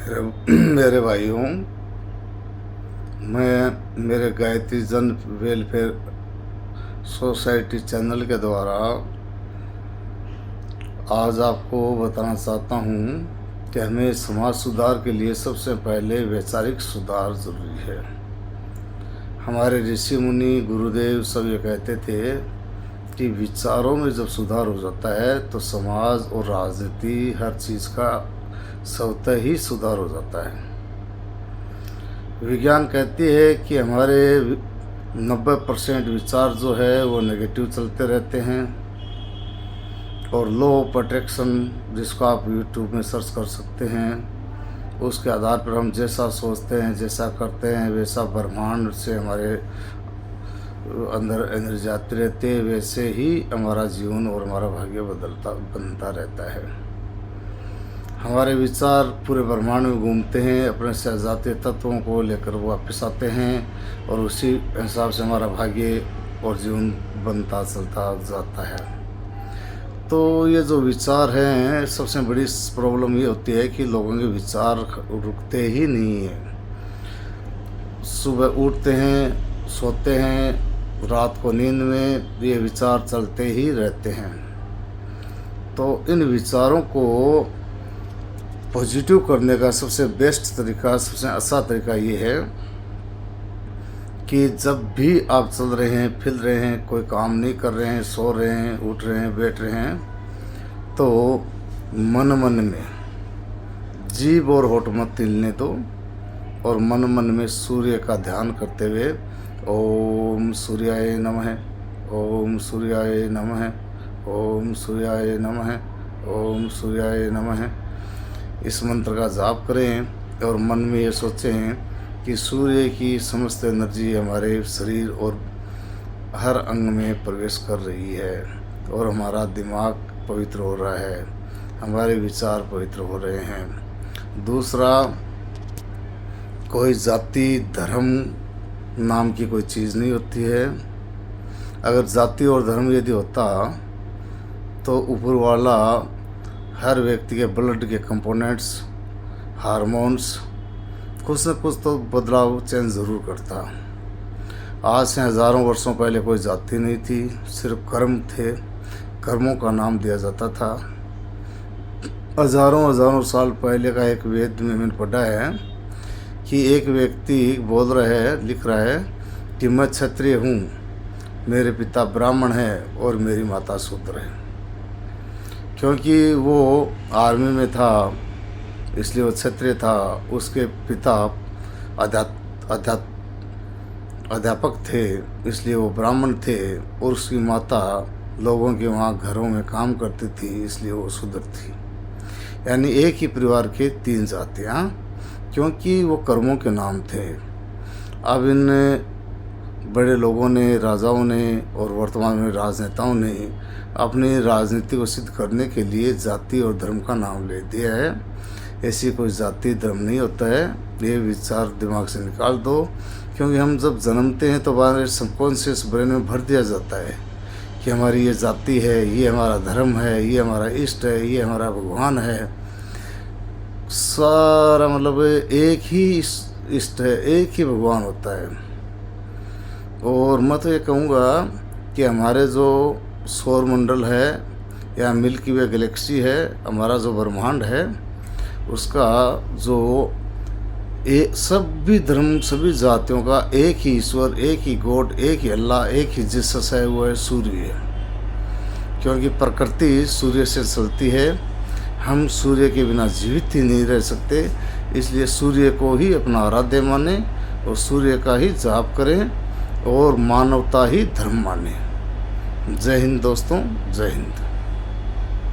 मेरे भाइयों, मैं मेरे गायत्री जन वेलफेयर सोसाइटी चैनल के द्वारा आज आपको बताना चाहता हूँ कि हमें समाज सुधार के लिए सबसे पहले वैचारिक सुधार ज़रूरी है। हमारे ऋषि मुनि गुरुदेव सब ये कहते थे कि विचारों में जब सुधार हो जाता है तो समाज और राजनीति हर चीज़ का स्वतः ही सुधार हो जाता है। विज्ञान कहती है कि हमारे 90% विचार जो है वो नेगेटिव चलते रहते हैं और लॉ ऑफ अट्रैक्शन, जिसको आप यूट्यूब में सर्च कर सकते हैं, उसके आधार पर हम जैसा सोचते हैं, जैसा करते हैं, वैसा ब्रह्मांड से हमारे अंदर एनर्जी आती रहती है, वैसे ही हमारा जीवन और हमारा भाग्य बनता रहता है। हमारे विचार पूरे ब्रह्मांड में घूमते हैं, अपने सजातीय तत्वों को लेकर वो वापस आते हैं और उसी हिसाब से हमारा भाग्य और जीवन बनता चलता जाता है। तो ये जो विचार हैं, सबसे बड़ी प्रॉब्लम ये होती है कि लोगों के विचार रुकते ही नहीं हैं। सुबह उठते हैं, सोते हैं, रात को नींद में ये विचार चलते ही रहते हैं। तो इन विचारों को पॉजिटिव करने का सबसे बेस्ट तरीका, सबसे अच्छा तरीका ये है कि जब भी आप चल रहे हैं, फिर रहे हैं, कोई काम नहीं कर रहे हैं, सो रहे हैं, उठ रहे हैं, बैठ रहे हैं, तो मन में जीभ और होठ मत हिलने दो और मन में सूर्य का ध्यान करते हुए ओम सूर्याय नमः, ओम सूर्याय नमः, ओम सूर्याय नमः, ओम सूर्याय नमः, इस मंत्र का जाप करें और मन में ये सोचें कि सूर्य की समस्त एनर्जी हमारे शरीर और हर अंग में प्रवेश कर रही है और हमारा दिमाग पवित्र हो रहा है, हमारे विचार पवित्र हो रहे हैं। दूसरा, कोई जाति धर्म नाम की कोई चीज़ नहीं होती है। अगर जाति और धर्म यदि होता तो ऊपर वाला हर व्यक्ति के ब्लड के कंपोनेंट्स, हार्मोन्स, कुछ न कुछ तो बदलाव चेंज ज़रूर करता। आज से हज़ारों वर्षों पहले कोई जाति नहीं थी, सिर्फ कर्म थे, कर्मों का नाम दिया जाता था। हज़ारों साल पहले का एक वेद में मैंने पढ़ा है कि एक व्यक्ति बोल रहा है, लिख रहा है कि मैं क्षत्रिय हूँ, मेरे पिता ब्राह्मण हैं और मेरी माता शूद्र है। क्योंकि वो आर्मी में था इसलिए वो क्षत्रिय था, उसके पिता अध्यापक थे इसलिए वो ब्राह्मण थे, और उसकी माता लोगों के वहाँ घरों में काम करती थी इसलिए वो शूद्र थी। यानी एक ही परिवार के 3 जातियाँ, क्योंकि वो कर्मों के नाम थे। अब इन बड़े लोगों ने, राजाओं ने और वर्तमान में राजनेताओं ने अपनी राजनीति को सिद्ध करने के लिए जाति और धर्म का नाम ले दिया है। ऐसी कोई जाति धर्म नहीं होता है, ये विचार दिमाग से निकाल दो। क्योंकि हम जब जन्मते हैं तो हमारे सबकॉन्शियस ब्रेन में भर दिया जाता है कि हमारी ये जाति है, ये हमारा धर्म है, ये हमारा इष्ट है, ये हमारा भगवान है। सारा मतलब एक ही इष्ट है, एक ही भगवान होता है। और मैं तो ये कहूँगा कि हमारे जो सौर मंडल है या मिल्की वे गैलेक्सी है, हमारा जो ब्रह्मांड है, उसका जो सभी धर्म, सभी जातियों का एक ही ईश्वर, एक ही गॉड, एक ही अल्लाह, एक ही जीसस है, वो है सूर्य है। क्योंकि प्रकृति सूर्य से चलती है, हम सूर्य के बिना जीवित ही नहीं रह सकते, इसलिए सूर्य को ही अपना आराध्य माने और सूर्य का ही जाप करें और मानवता ही धर्म माने। जय हिंद दोस्तों, जय हिंद।